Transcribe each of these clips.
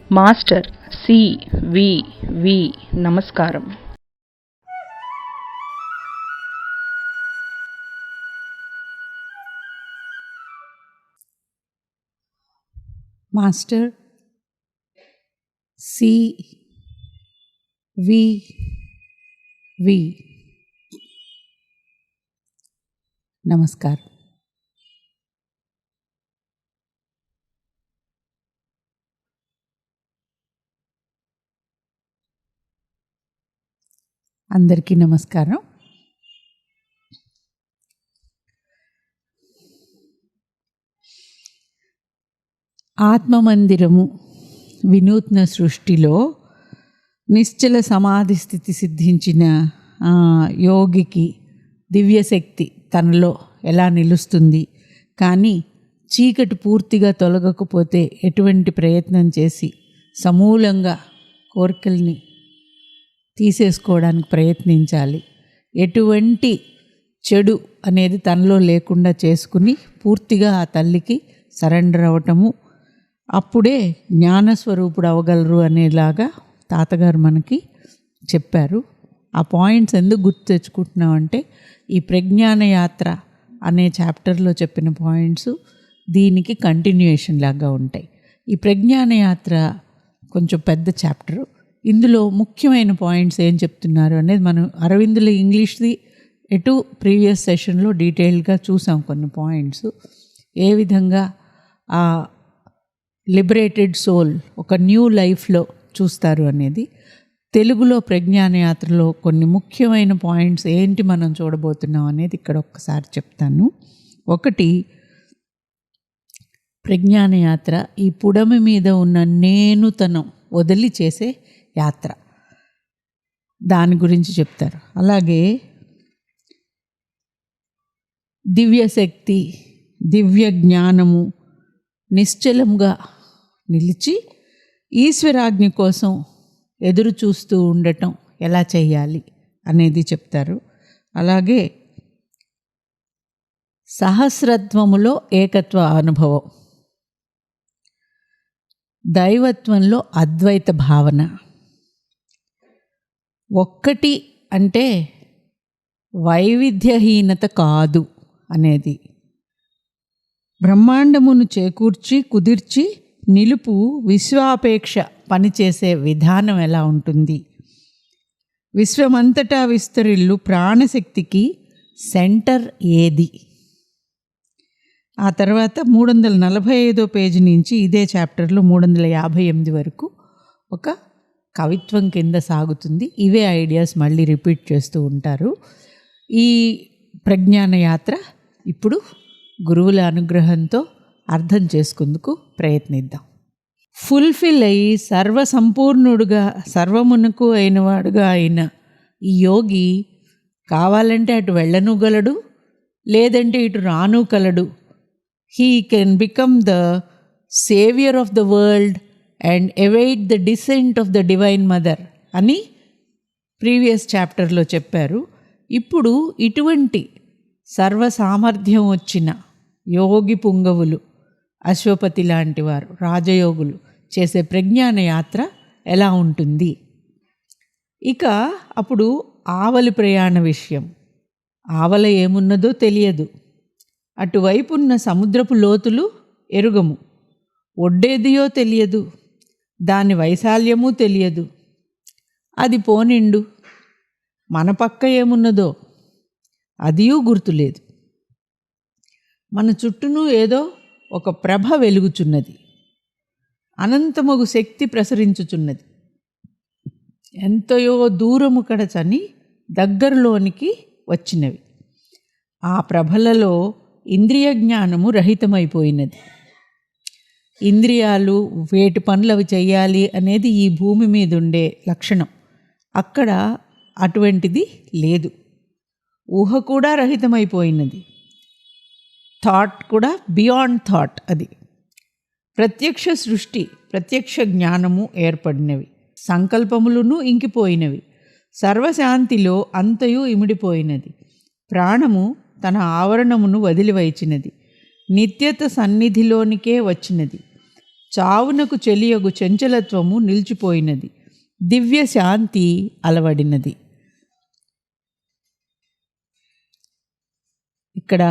Master CVV. నమస్కారం. Master CVV. నమస్కారం. అందరికీ నమస్కారం. ఆత్మమందిరము వినూత్న సృష్టిలో నిశ్చల సమాధి స్థితి సిద్ధించిన యోగికి దివ్యశక్తి తనలో ఎలా నిలుస్తుంది, కానీ చీకటి పూర్తిగా తొలగకపోతే ఎటువంటి ప్రయత్నం చేసి సమూలంగా కోరికల్ని తీసేసుకోవడానికి ప్రయత్నించాలి, ఎటువంటి చెడు అనేది తనలో లేకుండా చేసుకుని పూర్తిగా ఆ తల్లికి సరెండర్ అవ్వటము, అప్పుడే జ్ఞానస్వరూపుడు అవ్వగలరు అనేలాగా తాతగారు మనకి చెప్పారు. ఆ పాయింట్స్ ఎందుకు గుర్తు తెచ్చుకుంటున్నామంటే ఈ ప్రజ్ఞాన యాత్ర అనే చాప్టర్లో చెప్పిన పాయింట్స్ దీనికి కంటిన్యూయేషన్ లాగా ఉంటాయి. ఈ ప్రజ్ఞాన యాత్ర కొంచెం పెద్ద చాప్టరు. ఇందులో ముఖ్యమైన పాయింట్స్ ఏం చెప్తున్నారు అనేది మనం అరవిందుల ఇంగ్లీష్ది ప్రీవియస్ సెషన్లో డీటెయిల్గా చూసాం. కొన్ని పాయింట్స్ ఏ విధంగా ఆ లిబరేటెడ్ సోల్ ఒక న్యూ లైఫ్లో చూస్తారు అనేది. తెలుగులో ప్రజ్ఞాన యాత్రలో కొన్ని ముఖ్యమైన పాయింట్స్ ఏంటి మనం చూడబోతున్నాం అనేది ఇక్కడ ఒక్కసారి చెప్తాను. ఒకటి, ప్రజ్ఞాన యాత్ర ఈ పుడమి మీద ఉన్న నేనుతనం వదిలి చేసే యాత్ర, దాని గురించి చెప్తారు. అలాగే దివ్యశక్తి, దివ్య జ్ఞానము నిశ్చలంగా నిలిచి ఈశ్వరాజ్ఞ కోసం ఎదురు చూస్తూ ఉండటం ఎలా చేయాలి అనేది చెప్తారు. అలాగే సహస్రత్వములో ఏకత్వ అనుభవం, దైవత్వంలో అద్వైత భావన, ఒక్కటి అంటే వైవిధ్యహీనత కాదు అనేది, బ్రహ్మాండమును చేకూర్చి కుదిర్చి నిలుపు విశ్వాపేక్ష పనిచేసే విధానం ఎలా ఉంటుంది, విశ్వమంతటా విస్తరిల్లు ప్రాణశక్తికి సెంటర్ ఏది. ఆ తర్వాత 345వ పేజీ నుంచి ఇదే చాప్టర్లో 358 వరకు ఒక కవిత్వం కింద సాగుతుంది. ఇవే ఐడియాస్ మళ్ళీ రిపీట్ చేస్తూ ఉంటారు. ఈ ప్రజ్ఞాన యాత్ర ఇప్పుడు గురువుల అనుగ్రహంతో అర్థం చేసుకుందుకు ప్రయత్నిద్దాం. ఫుల్ఫిల్ అయ్యి సర్వసంపూర్ణుడుగా సర్వమునకు అయినవాడుగా అయిన ఈ యోగి కావాలంటే అటు వెళ్ళనుగలడు, లేదంటే ఇటు రాను కలడు. He can become the saviour of the world and await the descent of the divine mother అని ప్రీవియస్ చాప్టర్లో చెప్పారు. ఇప్పుడు ఇటువంటి సర్వసామర్థ్యం వచ్చిన యోగి పుంగవులు, అశ్వపతి లాంటి వారు, రాజయోగులు చేసే ప్రజ్ఞాన యాత్ర ఎలా ఉంటుంది. ఇక అప్పుడు ఆవలి ప్రయాణ విషయం. ఆవల ఏమున్నదో తెలియదు, అటువైపున్న సముద్రపు లోతులు ఎరుగము, ఒడ్డేదియో తెలియదు, దాని వైశాల్యము తెలియదు. అది పోనిండు, మన పక్క ఏమున్నదో అదియూ గుర్తులేదు. మన చుట్టూను ఏదో ఒక ప్రభ వెలుగుచున్నది, అనంతమగు శక్తి ప్రసరించుచున్నది. ఎంతయో దూరము కడచని దగ్గరలోనికి వచ్చినవి. ఆ ప్రభలలో ఇంద్రియ జ్ఞానము రహితమైపోయినది. ఇంద్రియాలు వేటి పనులు అవి చెయ్యాలి అనేది ఈ భూమి మీద ఉండే లక్షణం. అక్కడ అటువంటిది లేదు. ఊహ కూడా రహితమైపోయినది. థాట్ కూడా బియాండ్ థాట్. అది ప్రత్యక్ష సృష్టి, ప్రత్యక్ష జ్ఞానము ఏర్పడినవి. సంకల్పములను ఇంకిపోయినవి. సర్వశాంతిలో అంతయు ఇమిడిపోయినది. ప్రాణము తన ఆవరణమును వదిలివైచినది. నిత్యత సన్నిధిలోనికే వచ్చినది. చావునకు చెలియగు చంచలత్వము నిలిచిపోయినది, దివ్య శాంతి అలవడినది. ఇక్కడ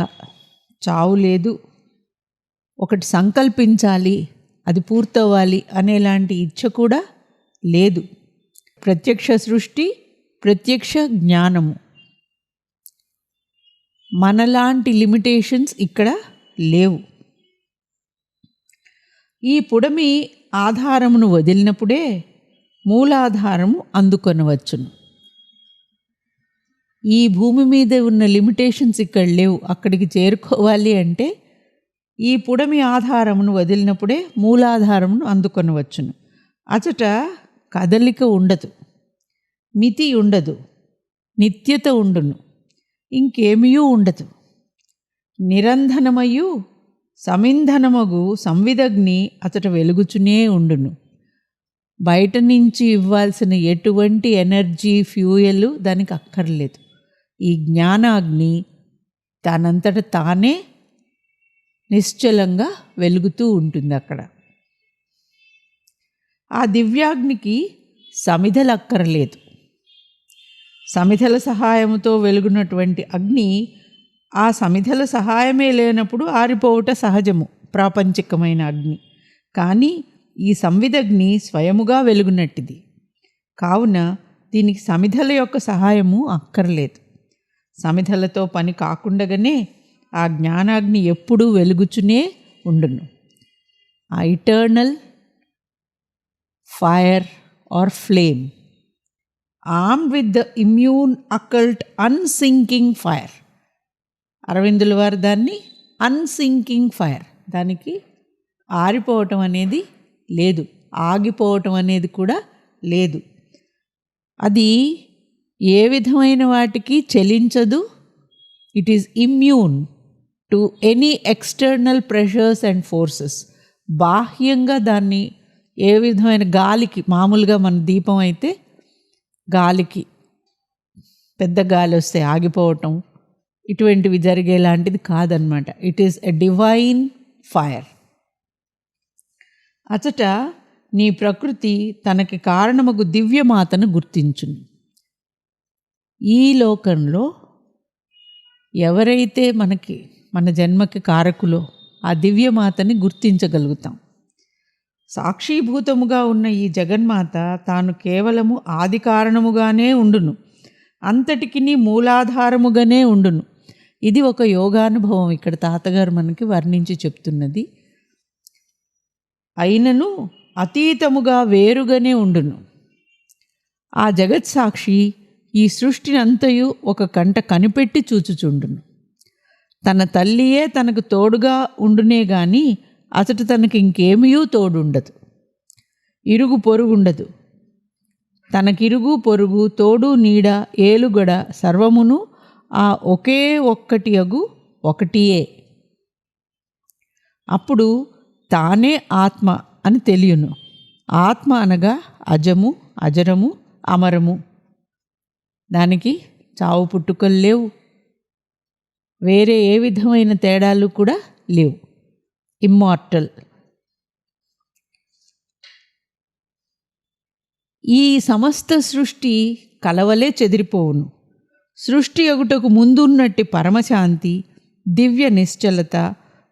చావు లేదు, ఒకటి సంకల్పించాలి, అది పూర్తవ్వాలి అనేలాంటి ఇచ్ఛ కూడా లేదు. ప్రత్యక్ష సృష్టి, ప్రత్యక్ష జ్ఞానము. మనలాంటి లిమిటేషన్స్ ఇక్కడ లేవు. ఈ పుడమి ఆధారమును వదిలినప్పుడే మూలాధారము అందుకొనవచ్చును. ఈ భూమి మీద ఉన్న లిమిటేషన్స్ ఇక్కడ లేవు. అక్కడికి చేరుకోవాలి అంటే ఈ పుడమి ఆధారమును వదిలినప్పుడే మూలాధారమును అందుకొనవచ్చును. అచట కదలిక ఉండదు, మితి ఉండదు, నిత్యత ఉండును, ఇంకేమీ ఉండదు. నిరంధనమయు సమింధనమగు సంవిదగ్ని అతట వెలుగుచునే ఉండును. బయట నుంచి ఇవ్వాల్సిన ఎటువంటి ఎనర్జీ, ఫ్యూయల్ దానికి అక్కర్లేదు. ఈ జ్ఞానాగ్ని తనంతట తానే నిశ్చలంగా వెలుగుతూ ఉంటుంది అక్కడ. ఆ దివ్యాగ్నికి సమిధలు అక్కర్లేదు. సమిధల సహాయంతో వెలుగునటువంటి అగ్ని ఆ సమిధల సహాయమే లేనప్పుడు ఆరిపోవుట సహజము, ప్రాపంచికమైన అగ్ని. కానీ ఈ సంవిదగ్ని స్వయముగా వెలుగునట్టిది. కావున దీనికి సమిధల యొక్క సహాయము అక్కర్లేదు. సమిధలతో పని కాకుండగానే ఆ జ్ఞానాగ్ని ఎప్పుడూ వెలుగుచునే ఉండును. ఆ eternal fire or flame, armed with the immune occult unsinking fire. అరవిందుల వారు దాన్ని అన్సింకింగ్ ఫైర్, దానికి ఆరిపోవటం అనేది లేదు, ఆగిపోవటం అనేది కూడా లేదు. అది ఏ విధమైన వాటికి చలించదు. It is immune to any external pressures and forces. బాహ్యంగా దాన్ని ఏ విధమైన గాలికి, మామూలుగా మన దీపం అయితే గాలికి పెద్ద గాలి వస్తే ఆగిపోవటం ఇటువంటివి జరిగేలాంటిది కాదనమాట. It is a divine fire. అచట నీ ప్రకృతి తనకి కారణమగు దివ్యమాతను గుర్తించును. ఈ లోకంలో ఎవరైతే మన జన్మకి కారకులో ఆ దివ్యమాతని గుర్తించగలుగుతాం. సాక్షీభూతముగా ఉన్న ఈ జగన్మాత తాను కేవలము ఆది కారణముగానే ఉండును, అంతటికి మూలాధారముగానే ఉండును. ఇది ఒక యోగానుభవం ఇక్కడ తాతగారు మనకి వర్ణించి చెప్తున్నది. అయినను అతీతముగా వేరుగానే ఉండును. ఆ జగత్సాక్షి ఈ సృష్టిని అంతయు ఒక కంట కనిపెట్టి చూచుచుండును. తన తల్లియే తనకు తోడుగా ఉండునే గాని అతడు తనకి ఇంకేమీ తోడుండదు, ఇరుగు పొరుగుండదు. తనకిరుగు పొరుగు తోడు నీడ ఏలుగడ సర్వమును ఆ ఒకే ఒక్కటి అగు ఒకటియే. అప్పుడు తానే ఆత్మ అని తెలియను. ఆత్మ అనగా అజము, అజరము, అమరము. దానికి చావు పుట్టుకలు లేవు, వేరే ఏ విధమైన తేడాలు కూడా లేవు. ఇమ్మార్టల్. ఈ సమస్త సృష్టి కలవలే చెదిరిపోవును. సృష్టి ఒకటకు ముందున్నట్టి పరమశాంతి, దివ్య నిశ్చలత,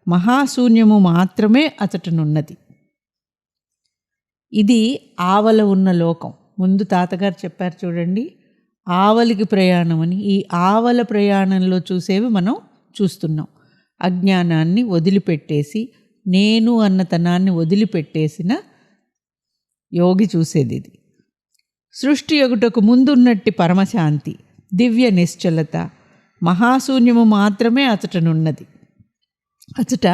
మహాశూన్యము మాత్రమే అతటనున్నది. ఇది ఆవల ఉన్న లోకం. ముందు తాతగారు చెప్పారు చూడండి, ఆవలికి ప్రయాణం అని. ఈ ఆవల ప్రయాణంలో చూసేవి మనం చూస్తున్నాం. అజ్ఞానాన్ని వదిలిపెట్టేసి, నేను అన్నతనాన్ని వదిలిపెట్టేసిన యోగి చూసేది ఇది. సృష్టి ఒకటకు ముందున్నట్టి పరమశాంతి, దివ్య నిశ్చలత, మహాశూన్యము మాత్రమే అతటనున్నది. అచట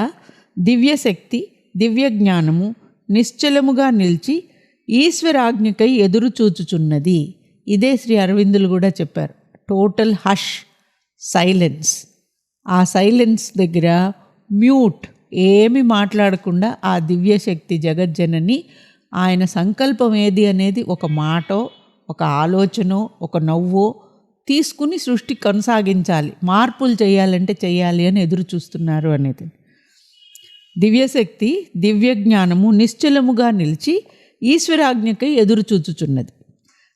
దివ్యశక్తి, దివ్య జ్ఞానము నిశ్చలముగా నిలిచి ఈశ్వరాజ్ఞకై ఎదురు చూచుచున్నది. ఇదే శ్రీ అరవిందులు కూడా చెప్పారు. Total hush, silence. ఆ సైలెన్స్ దగ్గర మ్యూట్, ఏమి మాట్లాడకుండా ఆ దివ్యశక్తి జగజ్జనని ఆయన సంకల్పం ఏది అనేది ఒక మాటో, ఒక ఆలోచనో, ఒక నవ్వో తీసుకుని సృష్టి కొనసాగించాలి. మార్పులు చేయాలంటే చేయాలి అని ఎదురు చూస్తున్నారు అనేది. దివ్యశక్తి దివ్యజ్ఞానము నిశ్చలముగా నిలిచి ఈశ్వరాజ్ఞకై ఎదురుచూచుచున్నది.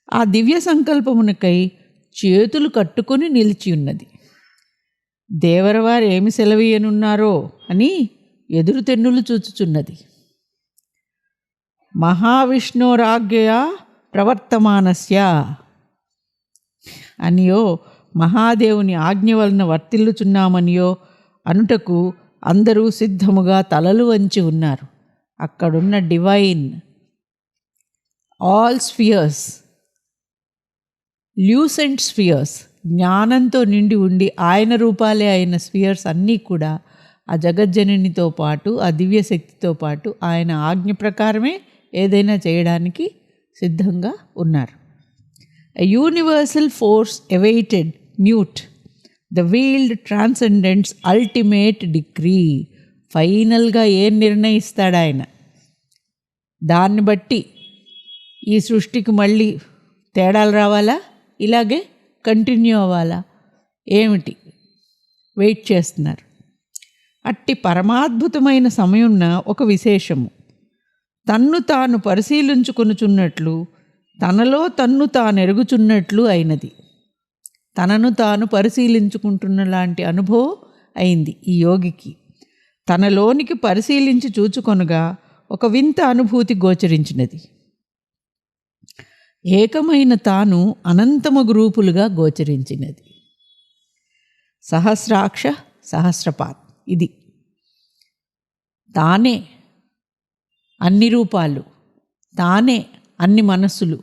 ఆ దివ్య సంకల్పమునకై చేతులు కట్టుకొని నిలిచి ఉన్నది. దేవరవారు ఏమి సెలవీయనున్నారో అని ఎదురు తెన్నులు చూచుచున్నది. మహావిష్ణురాజ్ఞయా ప్రవర్తమానస్య అనియో, మహాదేవుని ఆజ్ఞ వలన వర్తిల్లుచున్నామనియో అనుటకు అందరూ సిద్ధముగా తలలు వంచి ఉన్నారు. అక్కడున్న డివైన్ ఆల్ స్ఫియర్స్, ల్యూసెంట్ స్ఫియర్స్, జ్ఞానంతో నిండి ఉండి ఆయన రూపాలే అయిన స్ఫియర్స్ అన్నీ కూడా ఆ జగజ్జననితో పాటు ఆ దివ్యశక్తితో పాటు ఆయన ఆజ్ఞ ప్రకారమే ఏదైనా చేయడానికి సిద్ధంగా ఉన్నారు. A universal force awaited mute the veiled transcendent's ultimate decree. ఫైనల్గా ఏం నిర్ణయిస్తాడు ఆయన, దాన్ని బట్టి ఈ సృష్టికి మళ్ళీ తేడాలు రావాలా, ఇలాగే కంటిన్యూ అవ్వాలా, ఏమిటి వెయిట్ చేస్తున్నారు. అట్టి పరమాద్భుతమైన సమయంన ఒక విశేషము, తన్ను తాను పరిశీలించుకొనుచున్నట్లు, తనలో తన్ను తాను ఎరుగుచున్నట్లు అయినది. తనను తాను పరిశీలించుకుంటున్న లాంటి అనుభవం అయింది ఈ యోగికి. తనలోనికి పరిశీలించి చూచుకొనగా ఒక వింత అనుభూతి గోచరించినది. ఏకమైన తాను అనంతమగు రూపులుగా గోచరించినది. సహస్రాక్ష సహస్రపాత్, ఇది తానే అన్ని రూపాలు, తానే అన్ని మనస్సులు,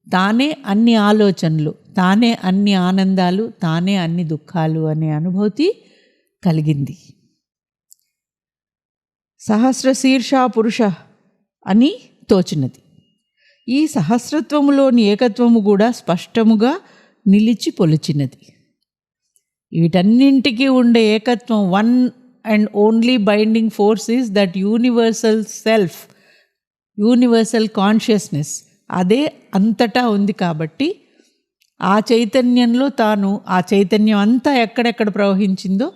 తానే అన్ని ఆలోచనలు, తానే అన్ని ఆనందాలు, తానే అన్ని దుఃఖాలు అనే అనుభూతి కలిగింది. సహస్రశీర్ష పురుష అని తోచినది. ఈ సహస్రత్వములోని ఏకత్వము కూడా స్పష్టముగా నిలిచి పొలిచినది. వీటన్నింటికీ ఉండే ఏకత్వం, one and only binding force is that universal self, universal consciousness. అదే అంతటా ఉంది. కాబట్టి ఆ చైతన్యంలో తాను, ఆ చైతన్యం అంతా ఎక్కడెక్కడ ప్రవహించిందో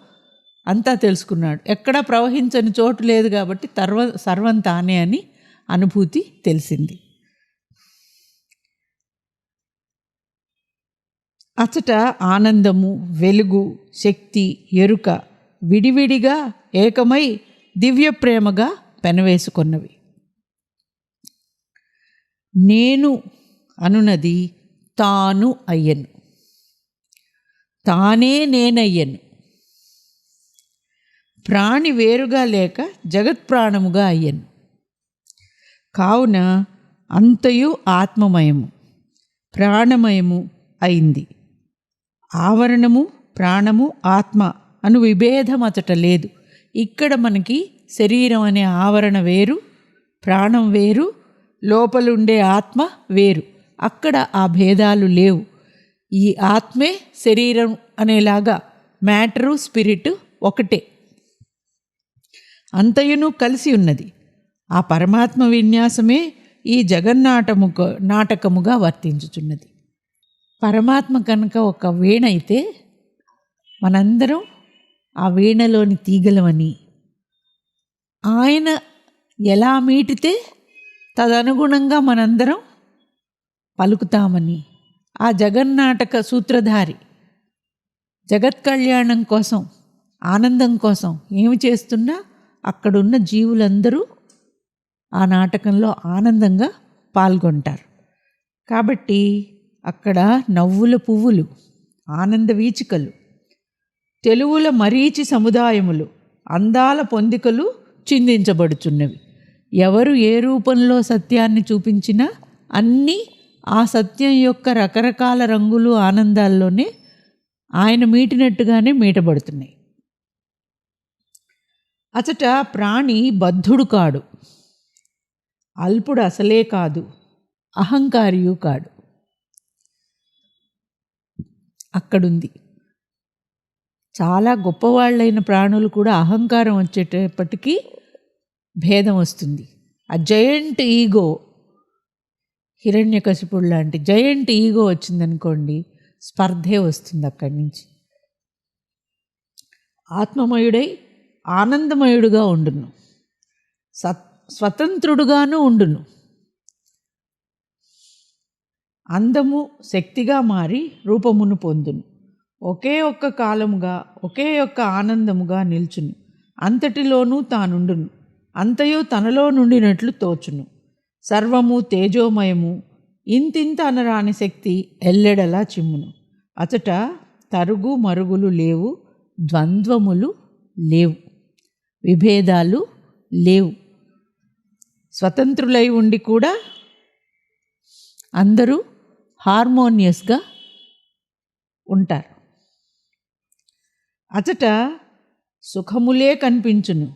అంతా తెలుసుకున్నాడు. ఎక్కడా ప్రవహించని చోటు లేదు కాబట్టి సర్వం తానే అని అనుభూతి తెలిసింది. అచట ఆనందము, వెలుగు, శక్తి, ఎరుక విడివిడిగా ఏకమై దివ్య ప్రేమగా పెనవేసుకొన్నవి. నేను అనునది తాను అయ్యను, తానే నేనయ్యను. ప్రాణి వేరుగా లేక జగత్ప్రాణముగా అయ్యను. కావున అంతయు ఆత్మమయము, ప్రాణమయము అయింది. ఆవరణము, ప్రాణము, ఆత్మ అను విభేదం అచట లేదు. ఇక్కడ మనకి శరీరం అనే ఆవరణ వేరు, ప్రాణం వేరు, లోపలుండే ఆత్మ వేరు. అక్కడ ఆ భేదాలు లేవు. ఈ ఆత్మే శరీరం అనేలాగా మ్యాటరు స్పిరిట్ ఒకటే, అంతయును కలిసి ఉన్నది. ఆ పరమాత్మ విన్యాసమే ఈ నాటకముగా వర్తించుచున్నది. పరమాత్మ కనుక ఒక వీణ అయితే మనందరం ఆ వీణలోని తీగలమని, ఆయన ఎలా మీటితే తదనుగుణంగా మనందరం పలుకుతామని, ఆ జగన్నాటక సూత్రధారి జగత్ కళ్యాణం కోసం, ఆనందం కోసం ఏమి చేస్తున్నా అక్కడున్న జీవులందరూ ఆ నాటకంలో ఆనందంగా పాల్గొంటారు. కాబట్టి అక్కడ నవ్వుల పువ్వులు, ఆనంద వీచికలు, తెలువుల మరీచి సముదాయములు, అందాల పొందికలు చిందించబడుచున్నవి. ఎవరు ఏ రూపంలో సత్యాన్ని చూపించినా అన్నీ ఆ సత్యం యొక్క రకరకాల రంగులు, ఆనందాల్లోనే ఆయన మీటినట్టుగానే మీటబడుతున్నాయి. అచట ప్రాణి బద్ధుడు కాడు, అల్పుడు అసలే కాదు, అహంకారియు కాడు. అక్కడుంది. చాలా గొప్పవాళ్ళైన ప్రాణులు కూడా అహంకారం వచ్చేటప్పటికీ భేదం వస్తుంది. ఆ జయంట్ ఈగో, హిరణ్యకశిపుడు లాంటి జయంట్ ఈగో వచ్చిందనుకోండి, స్పర్ధే వస్తుంది అక్కడి నుంచి. ఆత్మమయుడై ఆనందమయుడుగా ఉండును. స్వతంత్రుడుగాను ఉండును. అందము శక్తిగా మారి రూపమును పొందును. ఒకే ఒక్క కాలముగా ఒకే ఒక్క ఆనందముగా నిల్చును. అంతటిలోనూ తానుండును. అంతయు తనలో నుండినట్లు తోచును. సర్వము తేజోమయము. ఇంతింత అనరాని శక్తి ఎల్లెడలా చిమ్మును. అచట తరుగు మరుగులు లేవు, ద్వంద్వములు లేవు, విభేదాలు లేవు. స్వతంత్రులై ఉండి కూడా అందరూ హార్మోనియస్గా ఉంటారు. అచట సుఖములే కనిపించును.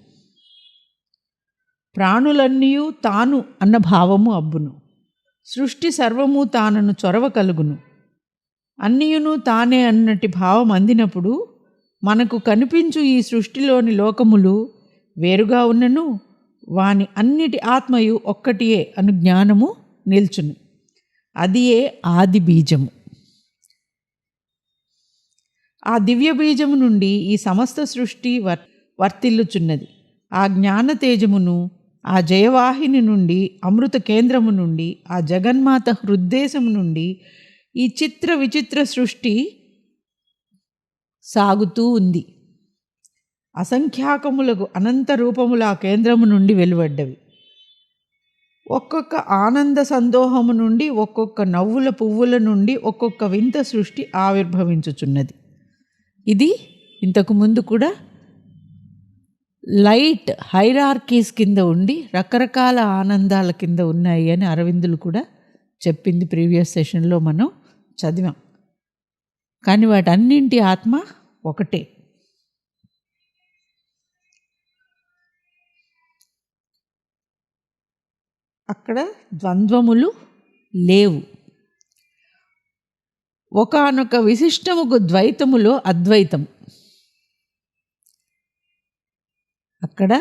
ప్రాణులన్నీ తాను అన్న భావము అబ్బును. సృష్టి సర్వము తానను చొరవ కలుగును. అన్నియును తానే అన్నటి భావం అందినప్పుడు మనకు కనిపించు ఈ సృష్టిలోని లోకములు వేరుగా ఉన్నను వాని అన్నిటి ఆత్మయు ఒక్కటియే అను జ్ఞానము నిల్చును. అదియే ఆది బీజము. ఆ దివ్య బీజము నుండి ఈ సమస్త సృష్టి వర్తిల్లుచున్నది. ఆ జ్ఞాన తేజమును, ఆ జయవాహిని నుండి, అమృత కేంద్రము నుండి, ఆ జగన్మాత హృద్దేశము నుండి ఈ చిత్ర విచిత్ర సృష్టి సాగుతూ ఉంది. అసంఖ్యాకములకు అనంత రూపముల ఆ కేంద్రము నుండి వెలువడ్డవి. ఒక్కొక్క ఆనంద సందోహము నుండి, ఒక్కొక్క నవ్వుల పువ్వుల నుండి ఒక్కొక్క వింత సృష్టి ఆవిర్భవించుచున్నది. ఇది ఇంతకుముందు కూడా లైట్ హైరార్కీస్ కింద ఉండి రకరకాల ఆనందాల కింద ఉన్నాయి అని అరవిందులు కూడా చెప్పింది. ప్రీవియస్ సెషన్లో మనం చదివాం. కానీ వాటన్నింటి ఆత్మ ఒకటే. అక్కడ ద్వంద్వములు లేవు. ఒకానొక విశిష్టముకు ద్వైతములో అద్వైతం. అక్కడ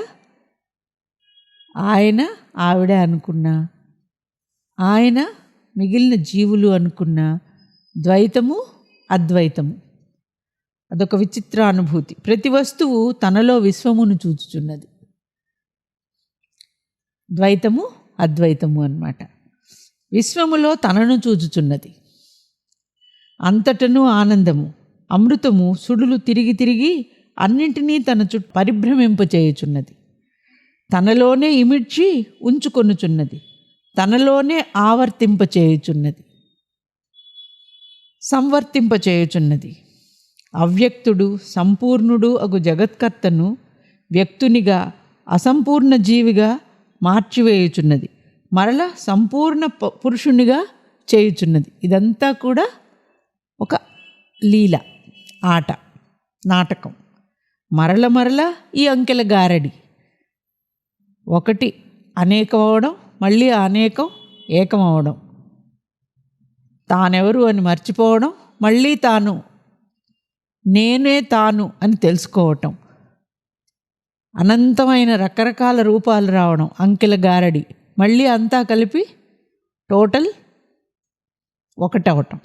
ఆయన ఆవిడ అనుకున్నా, ఆయన మిగిలిన జీవులు అనుకున్నా, ద్వైతము అద్వైతము. అదొక విచిత్ర అనుభూతి. ప్రతి వస్తువు తనలో విశ్వమును చూచుచున్నది. ద్వైతము అద్వైతము అన్నమాట. విశ్వములో తనను చూచుచున్నది. అంతటను ఆనందము, అమృతము సుడులు తిరిగి తిరిగి అన్నింటినీ తన చుట్టూ పరిభ్రమింపచేయుచున్నది. తనలోనే ఇమిడ్చి ఉంచుకొనుచున్నది. తనలోనే ఆవర్తింపచేయుచున్నది, సంవర్తింపచేయుచున్నది. అవ్యక్తుడు సంపూర్ణుడు అగు జగత్కర్తను వ్యక్తునిగా, అసంపూర్ణ జీవిగా మార్చివేయుచున్నది. మరల సంపూర్ణ పురుషునిగా చేయుచున్నది. ఇదంతా కూడా ఒక లీల, ఆట, నాటకం. మరల మరల ఈ అంకెల గారడి. ఒకటి అనేకం అవడం, మళ్ళీ అనేకం ఏకం అవడం, తానెవరు అని మర్చిపోవడం, మళ్ళీ తాను నేనే తాను అని తెలుసుకోవటం, అనంతమైన రకరకాల రూపాలు రావడం, అంకెల గారడి. మళ్ళీ అంతా కలిపి టోటల్ ఒకటవటం.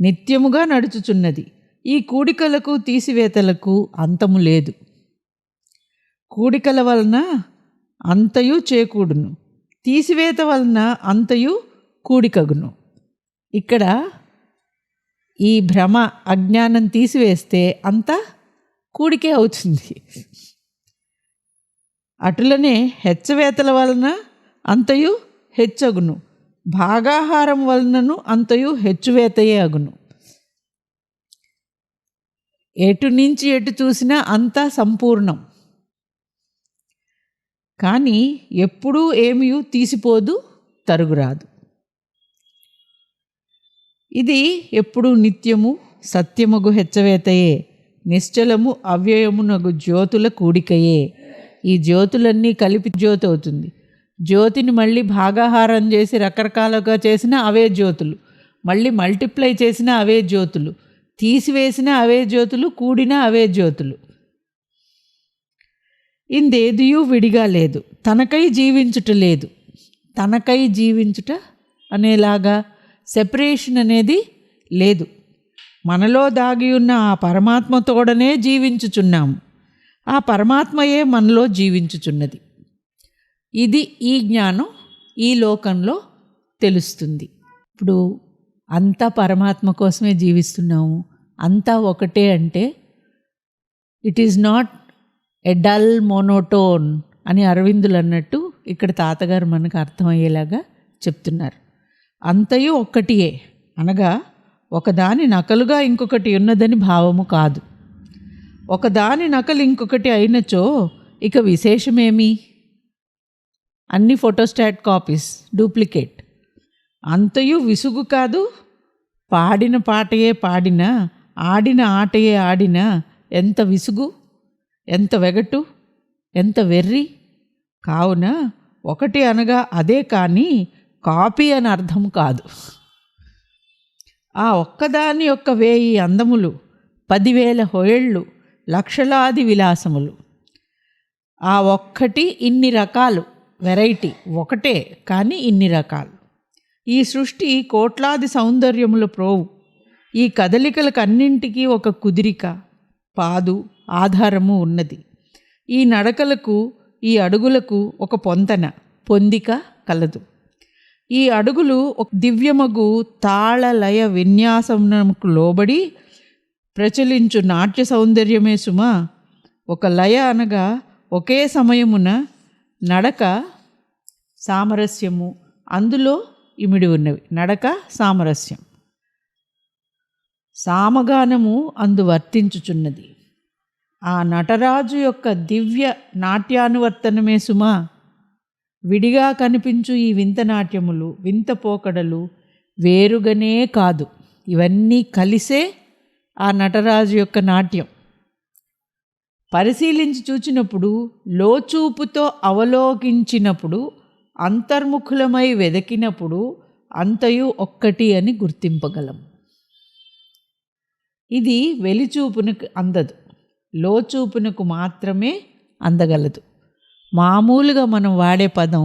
నిత్యముగా నడుచుచున్నది. ఈ కూడికలకు తీసివేతలకు అంతము లేదు. కూడికల వలన అంతయు చేకూడును, తీసివేత వలన అంతయు కూడికగును. ఇక్కడ ఈ భ్రమ అజ్ఞానం తీసివేస్తే అంతా కూడికే అవుతుంది. అటులనే హెచ్చవేతల వలన అంతయు హెచ్చగును, భాగాహారం వలనను అంతయు హెచ్చువేతయే అగును. ఎటు నుంచి ఎటు చూసినా అంతా సంపూర్ణం. కానీ ఎప్పుడూ ఏమీ తీసిపోదు, తరుగురాదు. ఇది ఎప్పుడూ నిత్యము సత్యముగు హెచ్చవేతయే, నిశ్చలము అవ్యయమునగు జ్యోతుల కూడికయే. ఈ జ్యోతులన్నీ కలిపి జ్యోతి అవుతుంది. జ్యోతిని మళ్ళీ భాగాహారం చేసి రకరకాలుగా చేసిన అవే జ్యోతులు, మళ్ళీ మల్టిప్లై చేసిన అవే జ్యోతులు, తీసివేసిన అవే జ్యోతులు, కూడిన అవే జ్యోతులు. ఇందేదియూ విడిగా లేదు. తనకై జీవించుట లేదు. తనకై జీవించుట అనేలాగా సెపరేషన్ అనేది లేదు. మనలో దాగి ఉన్న ఆ పరమాత్మతోడనే జీవించుచున్నాము. ఆ పరమాత్మయే మనలో జీవించుచున్నది. ఇది ఈ జ్ఞానం ఈ లోకంలో తెలుస్తుంది. ఇప్పుడు అంతా పరమాత్మ కోసమే జీవిస్తున్నాము, అంతా ఒకటే అంటే it is not a dull monotone అని అరవిందులు అన్నట్టు ఇక్కడ తాతగారు మనకు అర్థమయ్యేలాగా చెప్తున్నారు. అంతయు ఒక్కటియే అనగా ఒకదాని నకలుగా ఇంకొకటి ఉన్నదని భావము కాదు. ఒకదాని నకలు ఇంకొకటి అయినచో ఇక విశేషమేమి? అన్ని ఫోటోస్టాట్ కాపీస్, డూప్లికేట్. అంతయు విసుగు కాదు, పాడిన పాటయే పాడినా, ఆడిన ఆటయే ఆడినా ఎంత విసుగు, ఎంత వెగటు, ఎంత వెర్రి. కావున ఒకటి అనగా అదే కానీ కాపీ అని అర్థం కాదు. ఆ ఒక్కదాని యొక్క 1000 అందములు, 10,000 హొయళ్ళు, లక్షలాది విలాసములు. ఆ ఒక్కటి ఇన్ని రకాలు, వెరైటీ ఒకటే కానీ ఇన్ని రకాలు. ఈ సృష్టి కోట్లాది సౌందర్యముల ప్రోవు. ఈ కదలికలకన్నింటికీ ఒక కుదిరిక, పాదు, ఆధారము ఉన్నది. ఈ నడకలకు, ఈ అడుగులకు ఒక పొంతన, పొందిక కలదు. ఈ అడుగులు ఒక దివ్యమగు తాళలయ విన్యాసమునకు లోబడి ప్రచలించు నాట్య సౌందర్యమే సుమా. ఒక లయ అనగా ఒకే సమయమున నడక, సామరస్యము అందులో ఇమిడి ఉన్నవి. నడక, సామరస్యం, సామగానము అందు వర్తించుచున్నది. ఆ నటరాజు యొక్క దివ్య నాట్యానువర్తనమే సుమా. విడిగా కనిపించు ఈ వింత నాట్యములు, వింత పోకడలు వేరుగానే కాదు, ఇవన్నీ కలిసే ఆ నటరాజు యొక్క నాట్యం. పరిశీలించి చూచినప్పుడు, లోచూపుతో అవలోకించినప్పుడు, అంతర్ముఖులమై వెదకినప్పుడు అంతయు ఒక్కటి అని గుర్తింపగలం. ఇది వెలిచూపునకు అందదు, లోచూపునకు మాత్రమే అందగలదు. మామూలుగా మనం వాడే పదం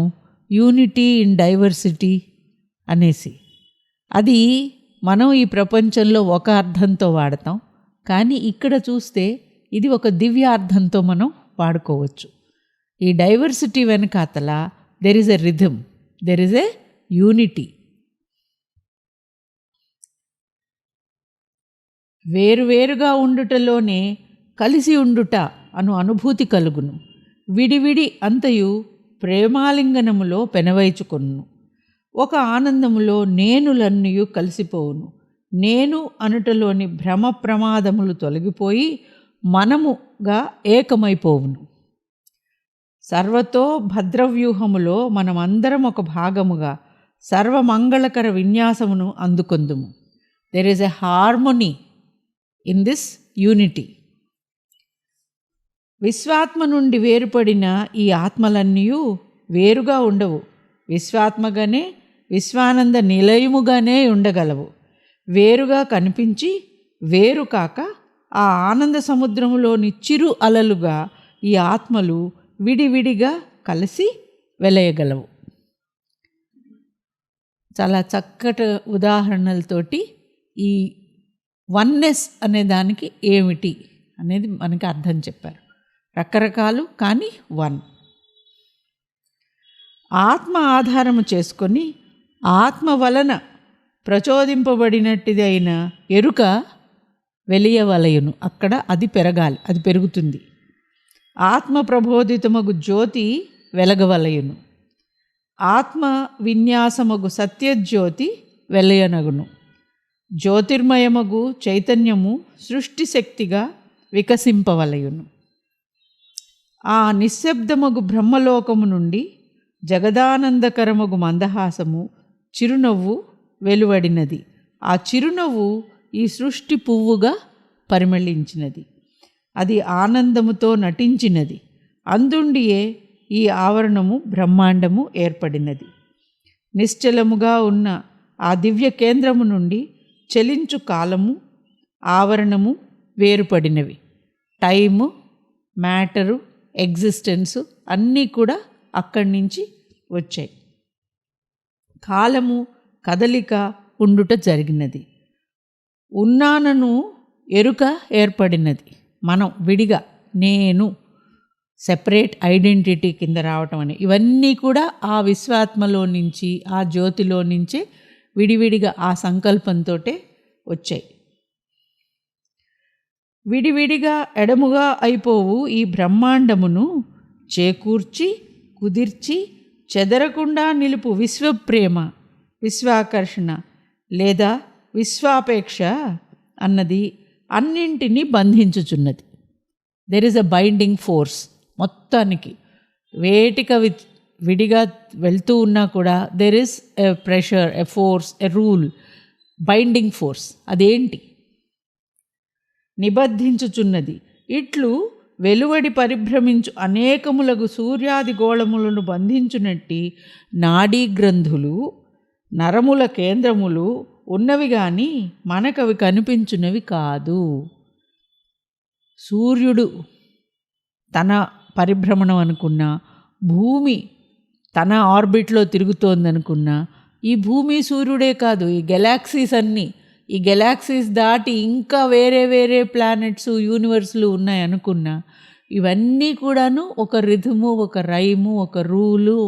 యూనిటీ ఇన్ డైవర్సిటీ అనేసి, అది మనం ఈ ప్రపంచంలో ఒక అర్థంతో వాడతాం, కానీ ఇక్కడ చూస్తే ఇది ఒక దివ్య అర్థంతో మనం వాడుకోవచ్చు. ఈ డైవర్సిటీ వెనకాతల there is a rhythm, there is a unity. వేరువేరుగా ఉండుటలోనే కలిసి ఉండుట అను అనుభూతి కలుగును. విడివిడి అంతయు ప్రేమాలింగనములో పెనవైచుకొను. ఒక ఆనందములో నేనులన్నయు కలిసిపోవును. నేను అనుటలోని భ్రమ ప్రమాదములు తొలగిపోయి మనముగా ఏకమైపోవును. సర్వతో భద్రవ్యూహములో మనమందరం ఒక భాగముగా సర్వమంగళకర విన్యాసమును అందుకొందుము. There is a harmony in this unity. విశ్వాత్మ నుండి వేరుపడిన ఈ ఆత్మలన్నీ వేరుగా ఉండవు, విశ్వాత్మగానే విశ్వానంద నిలయముగానే ఉండగలవు. వేరుగా కనిపించి వేరు కాక ఆ ఆనంద సముద్రములోని చిరు అలలుగా ఈ ఆత్మలు విడివిడిగా కలిసి వెలయగలవు. చాలా చక్కటి ఉదాహరణలతోటి ఈ వన్నెస్ అనే దానికి ఏమిటి అనేది మనకి అర్థం చెప్పారు. రకరకాలు కానీ వన్. ఆత్మ ఆధారము చేసుకొని ఆత్మ వలన ప్రచోదింపబడినట్టుది అయిన ఎరుక వెలియవలయును. అక్కడ అది పెరగాలి, అది పెరుగుతుంది. ఆత్మ ప్రబోధితమగు జ్యోతి వెలగవలయును. ఆత్మ విన్యాసమగు సత్యజ్యోతి వెలయనగును. జ్యోతిర్మయమగు చైతన్యము సృష్టి శక్తిగా వికసింపవలయును. ఆ నిశ్శబ్దమగు బ్రహ్మలోకము నుండి జగదానందకరమగు మందహాసము, చిరునవ్వు వెలువడినది. ఆ చిరునవ్వు ఈ సృష్టి పువ్వుగా పరిమళించినది. అది ఆనందముతో నటించినది. అందుండియే ఈ ఆవరణము బ్రహ్మాండము ఏర్పడినది. నిశ్చలముగా ఉన్న ఆ దివ్య కేంద్రము నుండి చలించు కాలము, ఆవరణము వేరుపడినవి. టైము, మ్యాటరు, ఎగ్జిస్టెన్సు అన్నీ కూడా అక్కడి నుంచి వచ్చాయి. కాలము, కదలిక ఉండుట జరిగినది. ఉన్నానను ఎరుక ఏర్పడినది. మనం విడిగా నేను సెపరేట్ ఐడెంటిటీ కింద రావటం అని, ఇవన్నీ కూడా ఆ విశ్వాత్మలో నుంచి, ఆ జ్యోతిలో నుంచే విడివిడిగా ఆ సంకల్పంతో వచ్చాయి. విడివిడిగా ఎడముగా అయిపోవు ఈ బ్రహ్మాండమును చేకూర్చి కుదిర్చి చెదరకుండా నిలుపు విశ్వప్రేమ, విశ్వాకర్షణ లేదా విశ్వాపేక్ష అన్నది అన్నింటినీ బంధించుచున్నది. There is a binding force. మొత్తానికి వేటిక విడిగా వెళ్తూ ఉన్నా కూడా there is a pressure, a force, a rule, binding force. అదేంటి? నిబద్ధించుచున్నది. ఇట్లు వెలువడి పరిభ్రమించు అనేకములకు సూర్యాది గోళములను బంధించునట్టి నాడీ గ్రంథులు, నరముల కేంద్రములు ఉన్నవి కానీ మనకవి కనిపించున్నవి కాదు. సూర్యుడు తన పరిభ్రమణం అనుకున్నా, భూమి తన ఆర్బిట్లో తిరుగుతోందనుకున్నా, ఈ భూమి సూర్యుడే కాదు, ఈ గెలాక్సీస్ అన్నీ, ఈ గెలాక్సీస్ దాటి ఇంకా వేరే వేరే ప్లానెట్స్, యూనివర్స్లు ఉన్నాయనుకున్నా, ఇవన్నీ కూడాను ఒక రిథము, ఒక రైము, ఒక రూలు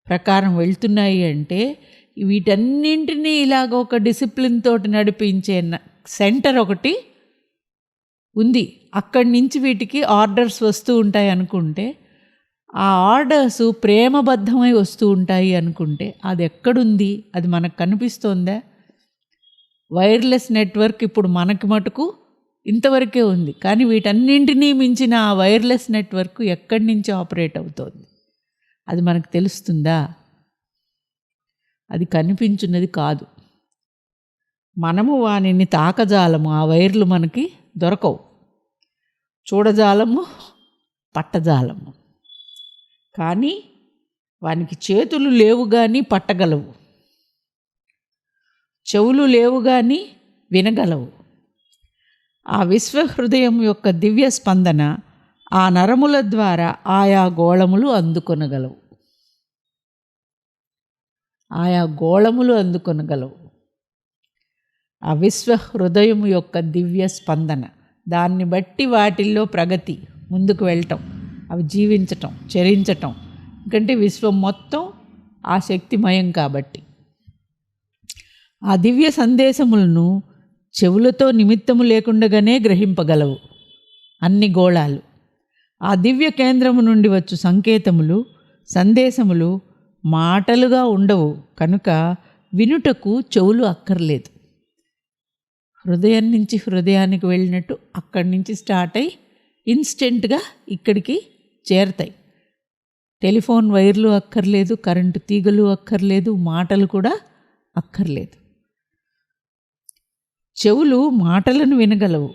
ప్రకారం వెళ్తున్నాయి. అంటే వీటన్నింటినీ ఇలాగ ఒక డిసిప్లిన్ తోటి నడిపించే సెంటర్ ఒకటి ఉంది. అక్కడి నుంచి వీటికి ఆర్డర్స్ వస్తూ ఉంటాయి అనుకుంటే, ఆ ఆర్డర్స్ ప్రేమబద్ధమై వస్తూ ఉంటాయి అనుకుంటే, అది ఎక్కడుంది? అది మనకు కనిపిస్తోందా? వైర్లెస్ నెట్వర్క్ ఇప్పుడు మనకి మటుకు ఇంతవరకే ఉంది, కానీ వీటన్నింటినీ మించిన ఆ వైర్లెస్ నెట్వర్క్ ఎక్కడి నుంచి ఆపరేట్ అవుతోంది? అది మనకు తెలుస్తుందా? అది కనిపించున్నది కాదు. మనము వానిని తాకజాలము, ఆ వైర్లు మనకి దొరకవు. చూడజాలము, పట్టజాలము. కానీ వానికి చేతులు లేవు కానీ పట్టగలవు, చెవులు లేవు కానీ వినగలవు. ఆ విశ్వహృదయం యొక్క దివ్య స్పందన ఆ నరముల ద్వారా ఆయా గోళములు అందుకొనగలవు, ఆయా గోళములు అందుకొనగలవు. ఆ విశ్వహృదయం యొక్క దివ్య స్పందన, దాన్ని బట్టి వాటిల్లో ప్రగతి, ముందుకు వెళ్ళటం, అవి జీవించటం, చరించటం. ఎందుకంటే విశ్వం మొత్తం ఆ శక్తిమయం కాబట్టి. ఆ దివ్య సందేశములను చెవులతో నిమిత్తము లేకుండగానే గ్రహింపగలవు అన్ని గోళాలు. ఆ దివ్య కేంద్రము నుండి వచ్చు సంకేతములు, సందేశములు మాటలుగా ఉండవు కనుక వినుటకు చెవులు అక్కర్లేదు. హృదయం నుంచి హృదయానికి వెళ్ళినట్టు అక్కడి నుంచి స్టార్ట్ అయ్యి ఇన్స్టెంట్గా ఇక్కడికి చేరతాయి. టెలిఫోన్ వైర్లు అక్కర్లేదు, కరెంటు తీగలు అక్కర్లేదు, మాటలు కూడా అక్కర్లేదు. చెవులు మాటలను వినగలవు.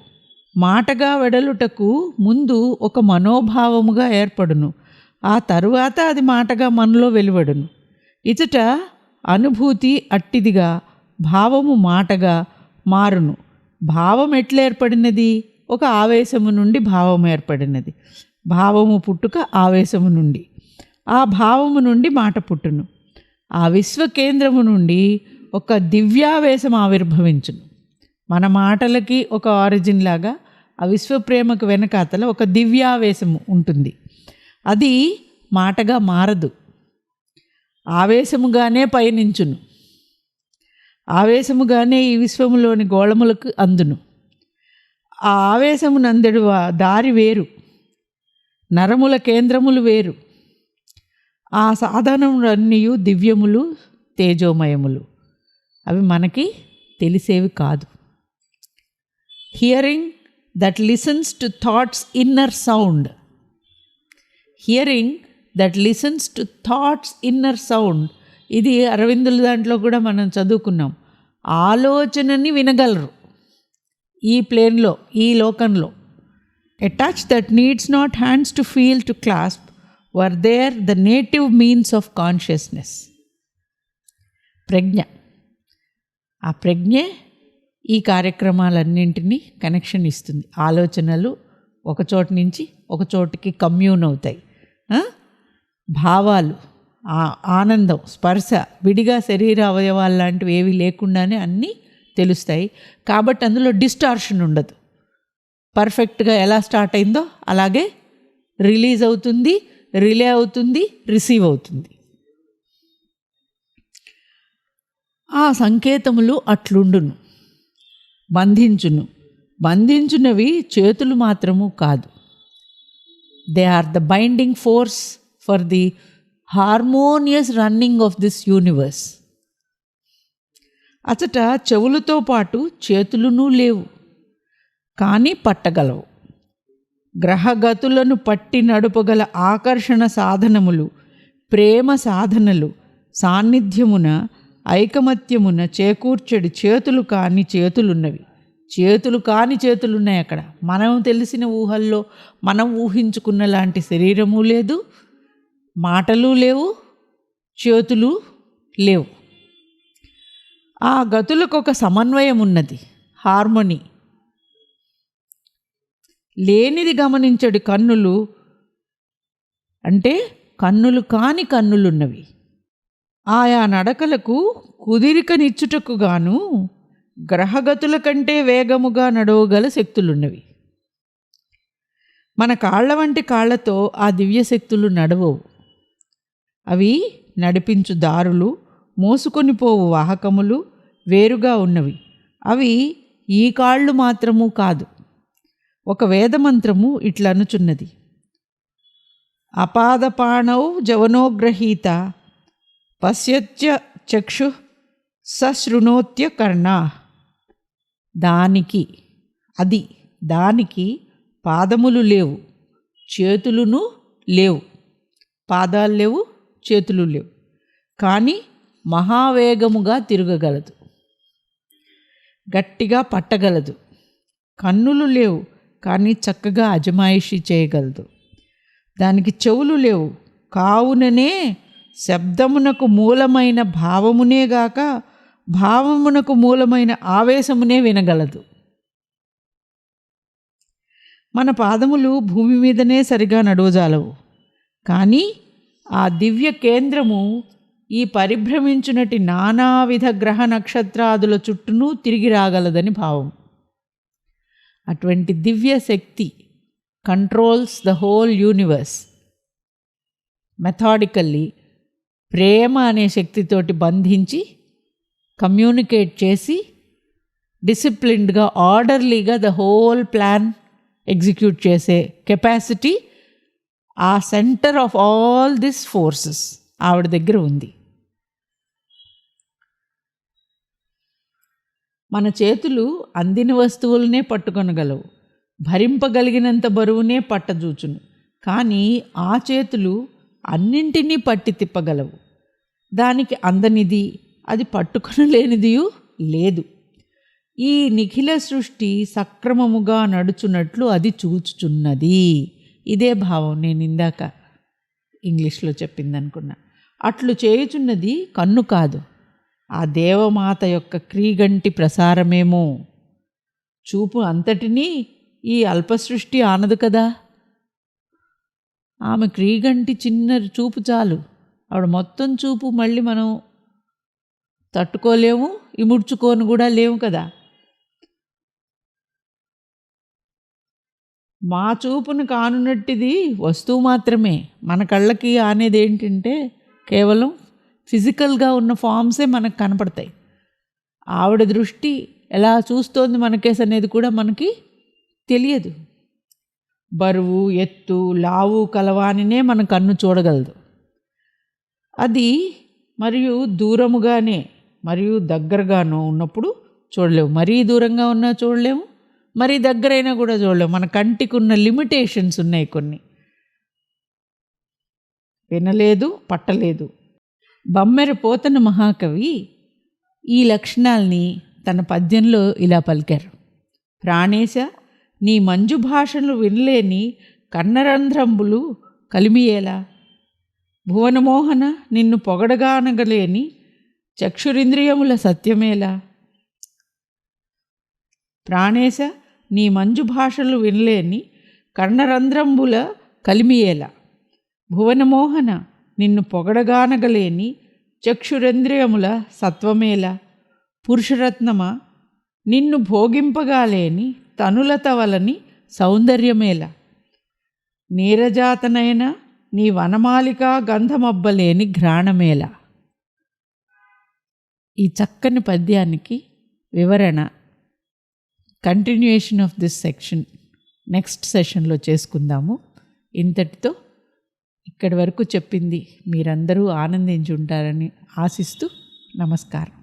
మాటగా వెడలుటకు ముందు ఒక మనోభావముగా ఏర్పడును, ఆ తరువాత అది మాటగా మనలో వెలువడును. ఇచట అనుభూతి అట్టిదిగా, భావము మాటగా మారును. భావం ఎట్లా ఏర్పడినది? ఒక ఆవేశము నుండి భావం ఏర్పడినది. భావము పుట్టుక ఆవేశము నుండి, ఆ భావము నుండి మాట పుట్టును. ఆ విశ్వకేంద్రము నుండి ఒక దివ్యావేశం ఆవిర్భవించును. మన మాటలకి ఒక ఆరిజిన్ లాగా ఆ విశ్వప్రేమకు వెనకాతల ఒక దివ్యావేశము ఉంటుంది. అది మాటగా మారదు, ఆవేశముగానే పయనించును, ఆవేశముగానే ఈ విశ్వములోని గోళములకు అందును. ఆ ఆవేశము నందెడు దారి వేరు, నరముల కేంద్రములు వేరు. ఆ సాధనములన్నీ దివ్యములు, తేజోమయములు. అవి మనకి తెలిసేవి కాదు. Hearing that listens to thoughts inner sound, hearing that listens to thoughts inner sound. ఇది అరవిందుల దాంట్లో కూడా మనం చదువుకున్నాం. ఆలోచనని వినగలరు ఈ ప్లేన్లో, ఈ లోకంలో. A touch that needs not hands to feel to clasp were there the native means of consciousness. ప్రజ్ఞ, ఆ ప్రజ్ఞే ఈ కార్యక్రమాలన్నింటినీ కనెక్షన్ ఇస్తుంది. ఆలోచనలు ఒక చోటు నుంచి ఒక చోటికి కమ్యూన్ అవుతాయి. భావాలు, ఆనందం, స్పర్శ విడిగా శరీర అవయవాలు లాంటివి ఏవి లేకుండానే అన్నీ తెలుస్తాయి. కాబట్టి అందులో డిస్టార్షన్ ఉండదు. పర్ఫెక్ట్గా ఎలా స్టార్ట్ అయిందో అలాగే రిలీజ్ అవుతుంది, రిలే అవుతుంది, రిసీవ్ అవుతుంది. ఆ సంకేతములు అట్లుండును, బంధించును. బంధించునవి చేతులు మాత్రము కాదు. They are the binding force for the harmonious running of this universe. అచట చెవులతో పాటు చేతులునూ లేవు, కానీ పట్టగలవు. గ్రహగతులను పట్టి నడుపగల ఆకర్షణ సాధనములు, ప్రేమ సాధనలు సాన్నిధ్యమున ఐకమత్యమున చేకూర్చడి చేతులు కాని చేతులున్నవి. చేతులు కాని చేతులున్నాయి అక్కడ. మనం తెలిసిన ఊహల్లో మనం ఊహించుకున్న లాంటి శరీరము లేదు, మాటలు లేవు, చేతులు లేవు. ఆ గతులకు ఒక సమన్వయం ఉన్నది, హార్మోనీ. లేనిది గమనించడి కన్నులు అంటే కన్నులు కాని కన్నులున్నవి. ఆయా నడకలకు కుదిరికనిచ్చుటకు గాను గ్రహగతుల కంటే వేగముగా నడవగల శక్తులున్నవి. మన కాళ్ల వంటి కాళ్లతో ఆ దివ్యశక్తులు నడవవు. అవి నడిపించు దారులు, మోసుకొని పోవు వాహకములు వేరుగా ఉన్నవి. అవి ఈ కాళ్ళు మాత్రము కాదు. ఒక వేదమంత్రము ఇట్లనుచున్నది: అపాదపాణౌ జవనోగ్రహీత పశ్యత్య చక్షు సశృణోత్య కర్ణా. దానికి పాదములు లేవు, చేతులును లేవు. పాదాలు లేవు, చేతులు లేవు, కానీ మహావేగముగా తిరగగలదు, గట్టిగా పట్టగలదు. కన్నులు లేవు, కానీ చక్కగా అజమాయిషీ చేయగలదు. దానికి చెవులు లేవు, కావుననే శబ్దమునకు మూలమైన భావమునే గాక భావమునకు మూలమైన ఆవేశమునే వినగలదు. మన పాదములు భూమి మీదనే సరిగా నడువజాలవు, కానీ ఆ దివ్య కేంద్రము ఈ పరిభ్రమించునటి నానావిధ గ్రహ నక్షత్రాదుల చుట్టూనూ తిరిగి రాగలదని భావం. అటువంటి దివ్య శక్తి కంట్రోల్స్ ద హోల్ యూనివర్స్ మెథాడికల్లీ. ప్రేమ అనే శక్తితోటి బంధించి కమ్యూనికేట్ చేసి డిసిప్లిన్డ్గా, ఆర్డర్లీగా ద హోల్ ప్లాన్ ఎగ్జిక్యూట్ చేసే కెపాసిటీ ఆ centre of all this forces ఆవిడ దగ్గర ఉంది. మన చేతులు అందిన వస్తువులనే పట్టుకొనగలవు, భరింపగలిగినంత బరువునే పట్టజూచును. కానీ ఆ చేతులు అన్నింటినీ పట్టి తిప్పగలవు. దానికి అందనిది, అది పట్టుకొనలేనిదియు లేదు. ఈ నిఖిల సృష్టి సక్రమముగా నడుచున్నట్లు అది చూచుచున్నది. ఇదే భావం నేను ఇందాక ఇంగ్లీష్లో చెప్పిందనుకున్నా. అట్లు చేయుచున్నది కన్ను కాదు, ఆ దేవమాత యొక్క క్రీగంటి ప్రసారమేమో. చూపు అంతటినీ ఈ అల్పసృష్టి ఆనదు కదా. ఆమె క్రీగంటి చిన్న చూపు చాలు, ఆవిడ మొత్తం చూపు మళ్ళీ మనం తట్టుకోలేము, ఇముడ్చుకొని కూడా లేవు కదా. మా చూపును కానున్నట్టిది వస్తువు మాత్రమే. మన కళ్ళకి అనేది ఏంటంటే కేవలం ఫిజికల్గా ఉన్న ఫామ్సే మనకు కనపడతాయి. ఆవిడ దృష్టి ఎలా చూస్తోంది మనకేసి అనేది కూడా మనకి తెలియదు. బరువు, ఎత్తు, లావు కలవానినే మన కన్ను చూడగలదు. అది మరియు దూరముగానే మరియు దగ్గరగానో ఉన్నప్పుడు చూడలేము. మరీ దూరంగా ఉన్నా చూడలేము, మరీ దగ్గరైనా కూడా చూడలేము. మన కంటికి ఉన్న లిమిటేషన్స్ ఉన్నాయి కొన్ని. వినలేదు, పట్టలేదు. బమ్మెర పోతన మహాకవి ఈ లక్షణాల్ని తన పద్యంలో ఇలా పలికారు: ప్రాణేశ, నీ మంజు భాషలు వినలేని కన్నరంధ్రంబులు కలిమియేలా. భువనమోహన, నిన్ను పొగడగానగలేని చక్షురింద్రియముల సత్యమేలా. ప్రాణేశ, నీ మంజు భాషలు వినలేని కర్ణరంధ్రంబుల కలిమియేలా. భువనమోహన, నిన్ను పొగడగానగలేని చక్షురేంద్రియముల సత్వమేలా. పురుషరత్నమా, నిన్ను భోగింపగాలేని తనులత వలని సౌందర్యమేలా. నీరజాతనైన నీ వనమాలికా గంధమబ్బలేని ఘ్రాణమేళ. ఈ చక్కని పద్యానికి వివరణ continuation of this section next సెషన్లో చేసుకుందాము. ఇంతటితో ఇక్కడి వరకు చెప్పింది మీరందరూ ఆనందించి ఉంటారని ఆశిస్తూ నమస్కారం.